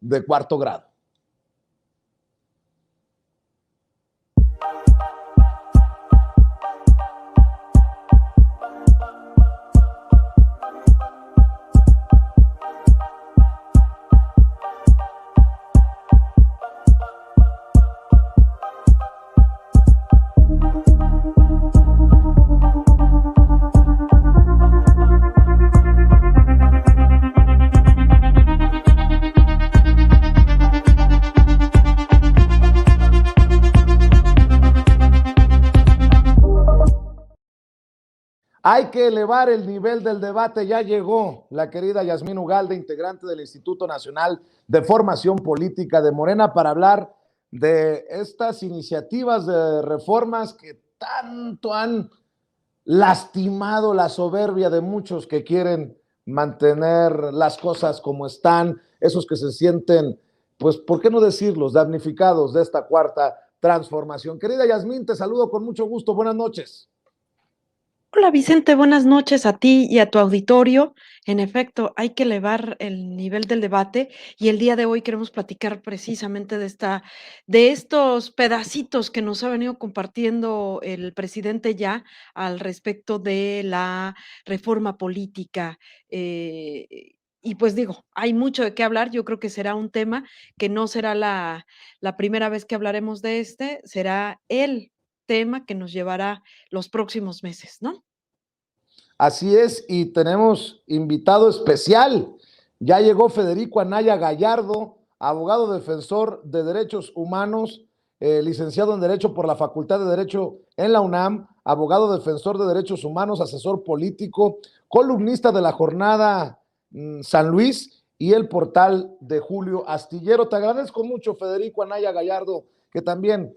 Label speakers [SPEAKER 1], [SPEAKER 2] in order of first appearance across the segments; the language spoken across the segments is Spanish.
[SPEAKER 1] de cuarto grado. Hay que elevar el nivel del debate. Ya llegó la querida Yasmín Ugalde, integrante del Instituto Nacional de Formación Política de Morena, para hablar de estas iniciativas de reformas que tanto han lastimado la soberbia de muchos que quieren mantener las cosas como están, esos que se sienten, pues, ¿por qué no decirlos?, damnificados de esta cuarta transformación. Querida Yasmín, te saludo con mucho gusto. Buenas noches.
[SPEAKER 2] Hola Vicente, buenas noches a ti y a tu auditorio. En efecto, hay que elevar el nivel del debate y el día de hoy queremos platicar precisamente de estos pedacitos que nos ha venido compartiendo el presidente ya al respecto de la reforma política. eh, y pues digo, hay mucho de qué hablar. Yo creo que será un tema que no será la primera vez que hablaremos de será el tema que nos llevará los próximos meses, ¿no?
[SPEAKER 1] Así es, y tenemos invitado especial. Ya llegó Federico Anaya Gallardo, abogado defensor de derechos humanos, licenciado en Derecho por la Facultad de Derecho en la UNAM, abogado defensor de derechos humanos, asesor político, columnista de La Jornada San Luis y el portal de Julio Astillero. Te agradezco mucho, Federico Anaya Gallardo, que también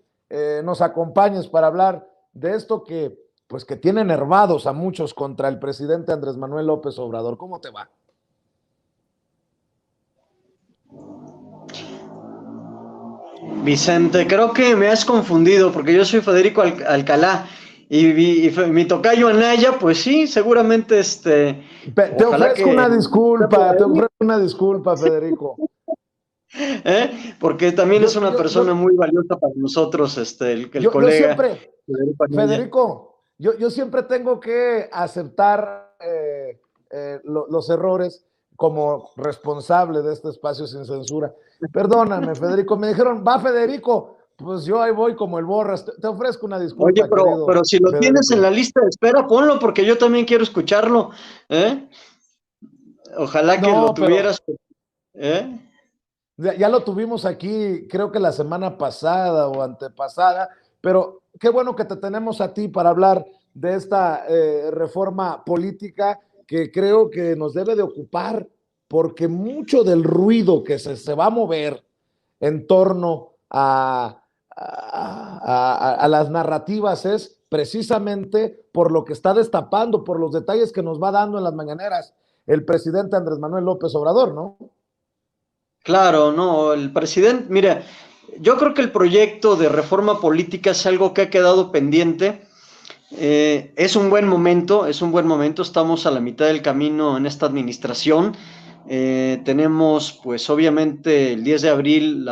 [SPEAKER 1] nos acompañes para hablar de esto que pues que tiene enervados a muchos contra el presidente Andrés Manuel López Obrador. ¿Cómo te va?
[SPEAKER 3] Vicente, creo que me has confundido porque yo soy Federico Alcalá y mi tocayo Anaya, pues sí, seguramente
[SPEAKER 1] Te ofrezco una disculpa, Federico.
[SPEAKER 3] Porque también es una persona muy valiosa para nosotros, el
[SPEAKER 1] yo
[SPEAKER 3] colega
[SPEAKER 1] siempre, Federico, yo siempre tengo que aceptar los errores como responsable de este espacio sin censura. Perdóname, Federico, me dijeron, va Federico, pues yo ahí voy como el Borras. Te ofrezco una disculpa,
[SPEAKER 3] Oye,
[SPEAKER 1] querido
[SPEAKER 3] pero si lo
[SPEAKER 1] Federico.
[SPEAKER 3] tienes en la lista de espera, ponlo porque yo también quiero escucharlo, ¿eh? Ojalá que lo tuvieras, ¿eh?
[SPEAKER 1] Ya lo tuvimos aquí, creo que la semana pasada o antepasada, pero qué bueno que te tenemos a ti para hablar de esta reforma política que creo que nos debe de ocupar, porque mucho del ruido que se va a mover en torno a las narrativas es precisamente por lo que está destapando, por los detalles que nos va dando en las mañaneras el presidente Andrés Manuel López Obrador, ¿no?
[SPEAKER 3] Claro, no, el presidente, mira, yo creo que el proyecto de reforma política es algo que ha quedado pendiente. Es un buen momento, estamos a la mitad del camino en esta administración. Tenemos, pues obviamente, el 10 de abril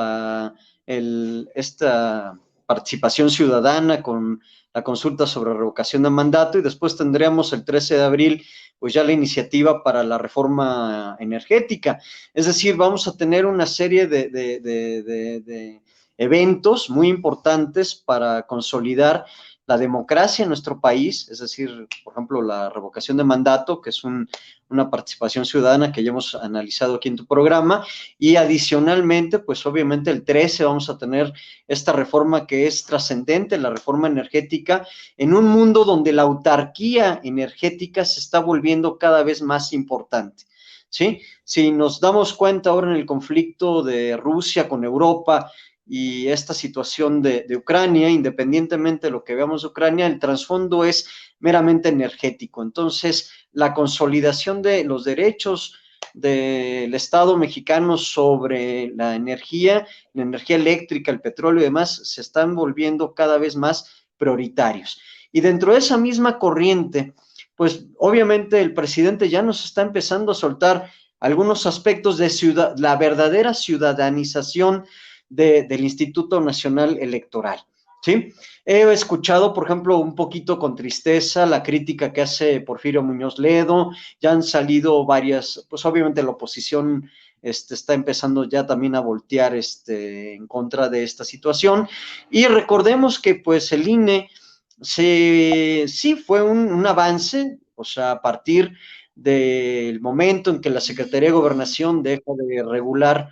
[SPEAKER 3] esta participación ciudadana con la consulta sobre revocación de mandato y después tendríamos el 13 de abril pues ya la iniciativa para la reforma energética. Es decir, vamos a tener una serie de eventos muy importantes para consolidar la democracia en nuestro país, es decir, por ejemplo, la revocación de mandato, que es una participación ciudadana que ya hemos analizado aquí en tu programa, y adicionalmente, pues obviamente el 13 vamos a tener esta reforma que es trascendente, la reforma energética, en un mundo donde la autarquía energética se está volviendo cada vez más importante, ¿sí? Si nos damos cuenta ahora en el conflicto de Rusia con Europa, y esta situación de Ucrania, independientemente de lo que veamos de Ucrania, el trasfondo es meramente energético. Entonces, la consolidación de los derechos del Estado mexicano sobre la energía eléctrica, el petróleo y demás, se están volviendo cada vez más prioritarios. Y dentro de esa misma corriente, pues obviamente el presidente ya nos está empezando a soltar algunos aspectos de la verdadera ciudadanización del Instituto Nacional Electoral, ¿sí? He escuchado, por ejemplo, un poquito con tristeza la crítica que hace Porfirio Muñoz Ledo. Ya han salido varias, pues obviamente la oposición está empezando ya también a voltear en contra de esta situación. Y recordemos que pues el INE sí fue un avance, o sea, a partir del momento en que la Secretaría de Gobernación deja de regular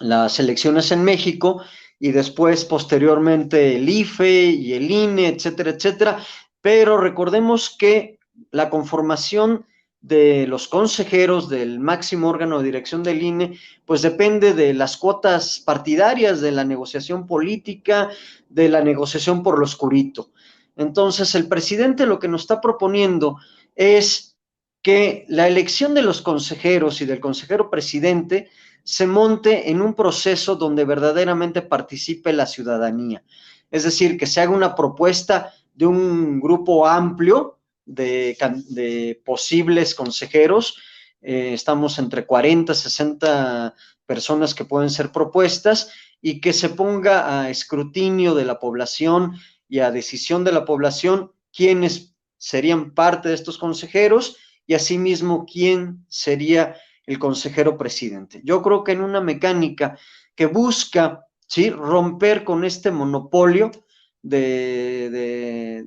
[SPEAKER 3] las elecciones en México y después posteriormente el IFE y el INE, etcétera, etcétera. Pero recordemos que la conformación de los consejeros del máximo órgano de dirección del INE, pues depende de las cuotas partidarias, de la negociación política, de la negociación por lo oscurito. Entonces, el presidente lo que nos está proponiendo es que la elección de los consejeros y del consejero presidente se monte en un proceso donde verdaderamente participe la ciudadanía. Es decir, que se haga una propuesta de un grupo amplio de posibles consejeros. Estamos entre 40, 60 personas que pueden ser propuestas y que se ponga a escrutinio de la población y a decisión de la población quiénes serían parte de estos consejeros y asimismo quién sería el consejero presidente. Yo creo que en una mecánica que busca, ¿sí?, romper con este monopolio de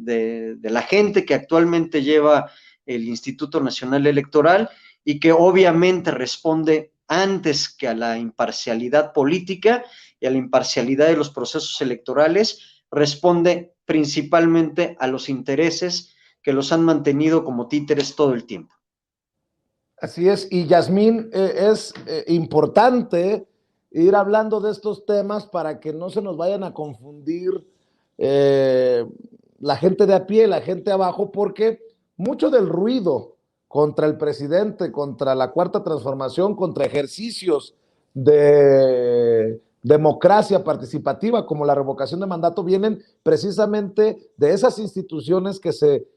[SPEAKER 3] la gente que actualmente lleva el Instituto Nacional Electoral y que obviamente responde antes que a la imparcialidad política y a la imparcialidad de los procesos electorales, responde principalmente a los intereses que los han mantenido como títeres todo el tiempo.
[SPEAKER 1] Así es, y Yasmín, es importante ir hablando de estos temas para que no se nos vayan a confundir eh, la gente de a pie, la gente abajo, porque mucho del ruido contra el presidente, contra la cuarta transformación, contra ejercicios de democracia participativa como la revocación de mandato vienen precisamente de esas instituciones que se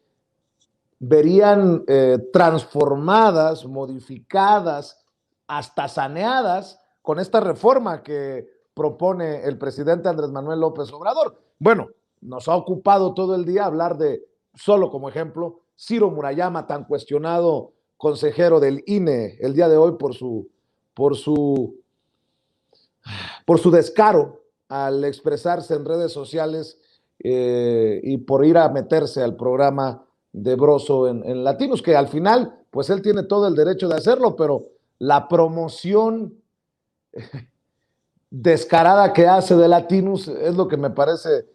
[SPEAKER 1] verían transformadas, modificadas, hasta saneadas con esta reforma que propone el presidente Andrés Manuel López Obrador. Bueno, nos ha ocupado todo el día hablar de, solo como ejemplo, Ciro Murayama, tan cuestionado consejero del INE el día de hoy por su, por su descaro al expresarse en redes sociales y por ir a meterse al programa de Broso en Latinos, que al final, pues él tiene todo el derecho de hacerlo, pero la promoción descarada que hace de Latinos es lo que me parece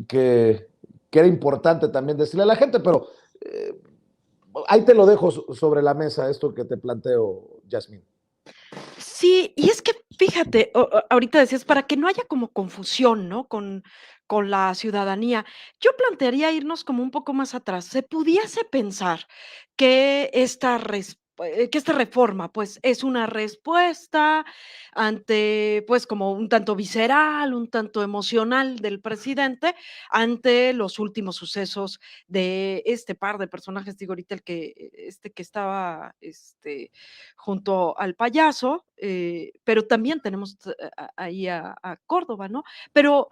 [SPEAKER 1] que era importante también decirle a la gente, pero ahí te lo dejo sobre la mesa, esto que te planteo, Yasmín.
[SPEAKER 2] Sí, y es que fíjate, ahorita decías, para que no haya como confusión, ¿no? Con la ciudadanía. Yo plantearía irnos como un poco más atrás. Se pudiese pensar que esta reforma, pues, es una respuesta ante, pues, como un tanto visceral, un tanto emocional del presidente ante los últimos sucesos de este par de personajes, digo, ahorita que estaba, junto al payaso, pero también tenemos ahí a Córdoba, ¿no? Pero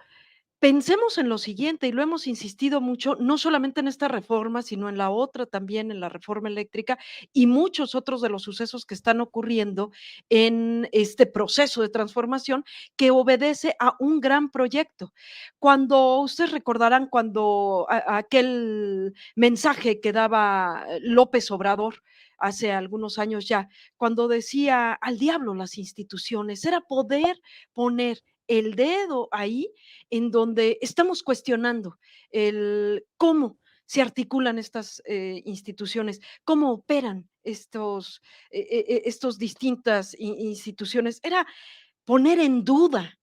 [SPEAKER 2] pensemos en lo siguiente, y lo hemos insistido mucho, no solamente en esta reforma, sino en la otra también, en la reforma eléctrica, y muchos otros de los sucesos que están ocurriendo en este proceso de transformación que obedece a un gran proyecto. Cuando ustedes recordarán cuando aquel mensaje que daba López Obrador hace algunos años ya, cuando decía al diablo las instituciones, era poder poner el dedo ahí en donde estamos cuestionando el cómo se articulan estas instituciones, cómo operan estos distintas instituciones. Era poner en duda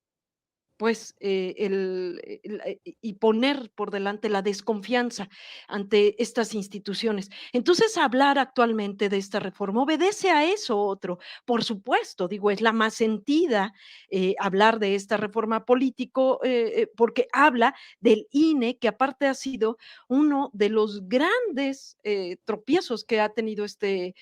[SPEAKER 2] pues, y poner por delante la desconfianza ante estas instituciones. Entonces, hablar actualmente de esta reforma obedece a eso otro. Por supuesto, digo, es la más sentida, hablar de esta reforma político, porque habla del INE, que aparte ha sido uno de los grandes, tropiezos que ha tenido este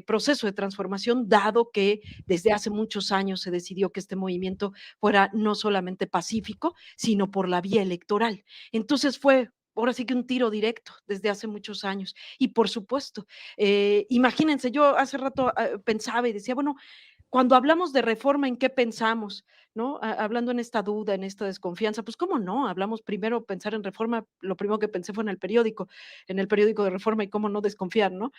[SPEAKER 2] proceso de transformación, dado que desde hace muchos años se decidió que este movimiento fuera no solamente pacífico, sino por la vía electoral. Entonces fue ahora sí que un tiro directo desde hace muchos años. Y por supuesto, imagínense, yo hace rato pensaba y decía, bueno, cuando hablamos de reforma, ¿en qué pensamos? ¿No? Hablando en esta duda, en esta desconfianza, pues cómo no, hablamos primero, pensar en reforma, lo primero que pensé fue en el periódico de Reforma y cómo no desconfiar, ¿no?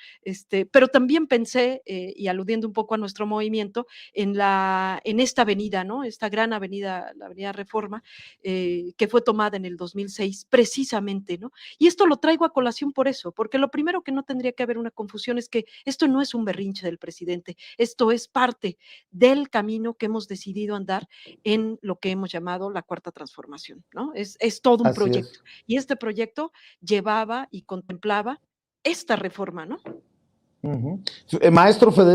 [SPEAKER 2] Pero también pensé, y aludiendo un poco a nuestro movimiento, en esta avenida, ¿no? Esta gran avenida, la avenida Reforma, que fue tomada en el 2006, precisamente, ¿no? Y esto lo traigo a colación por eso, porque lo primero que no tendría que haber una confusión es que esto no es un berrinche del presidente, esto es parte del camino que hemos decidido andar en lo que hemos llamado la cuarta transformación, ¿no? Es todo un
[SPEAKER 1] Así
[SPEAKER 2] proyecto.
[SPEAKER 1] es.
[SPEAKER 2] Y este proyecto llevaba y contemplaba esta reforma, ¿no?
[SPEAKER 1] Ujú. Maestro Federico.